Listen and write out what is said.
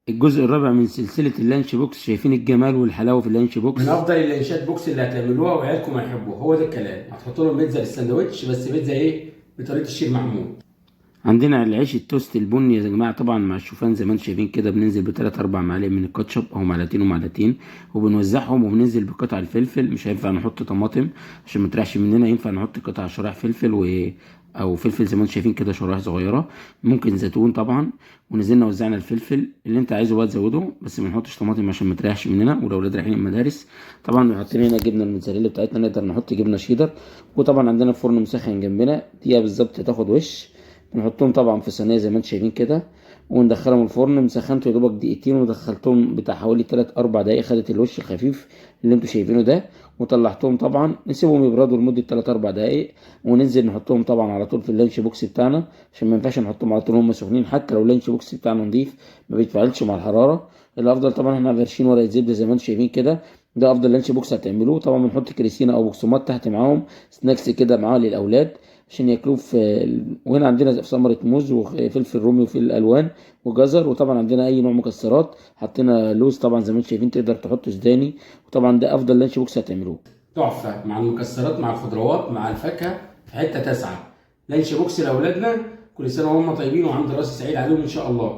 الجزء الرابع من سلسلة اللانش بوكس. شايفين الجمال والحلاوة في اللانش بوكس؟ من افضل اللانشات بوكس اللي هتعملوها وعيالكم هيحبوها. هو ده الكلام. هتحطوا لهم بيتزا للساندوتش، بس بيتزا ايه؟ بطريقه الشيخ محمود. عندنا العيش التوست البني يا جماعة، طبعا مع الشوفان زي ما انتم شايفين كده. بننزل بتلات أربع معالق من الكاتشب أو معلقتين ومعلقتين، وبنوزعهم. وبننزل بقطع الفلفل. مش هينفع نحط طماطم عشان ما تريحش مننا، ينفع نحط قطع شرايح فلفل أو فلفل زي ما انتم شايفين كده شرايح صغيرة. ممكن زيتون طبعا. ونزلنا وزعنا الفلفل اللي انت عايزه بقى تزوده، بس ما نحطش طماطم عشان ما تريحش مننا ولو رايحين المدارس. طبعا حاطين هنا جبنه الموتزاريلا بتاعتنا، نقدر نحط جبنه شيدر. وطبعا عندنا فرن مسخن جنبنا دقيقه بالظبط تاخد وش. بنحطهم طبعا في صينيه زي ما انتم شايفين كده، وندخلهم الفرن. مسخنته يا دوبك دقيقتين، ودخلتهم بتاع حوالي 3 4 دقايق، خدت الوش الخفيف اللي انتم شايفينه ده. وطلعتهم طبعا، نسيبهم يبردوا لمده 3 4 دقايق. وننزل نحطهم طبعا على طول في اللانش بوكس بتاعنا، عشان ما ينفعش نحطهم على طول هم سخنين. حتى لو اللانش بوكس بتاعنا نضيف ما بيتفاعلش مع الحراره. الافضل طبعا احنا فارشين ورقه زبده زي ما انتم شايفين كده. ده افضل لانش بوكس هتعملوه. طبعا بنحط كريسينا او بقسماط تحت معاهم، سناكس كده معاه للاولاد عشان ياكلوه وهنا عندنا ثمرة موز وفلفل رومي وفلفل الوان وجزر. وطبعا عندنا اي نوع مكسرات، حطينا لوز طبعا زي ما انتم شايفين، تقدر تحط سوداني. وطبعا ده افضل لانش بوكس هتعملوه. تحفه مع المكسرات مع الخضروات مع الفاكهه في حته تسعه. لانش بوكس لاولادنا. كل سنه وهم طيبين وعند راس سعيد عليهم ان شاء الله.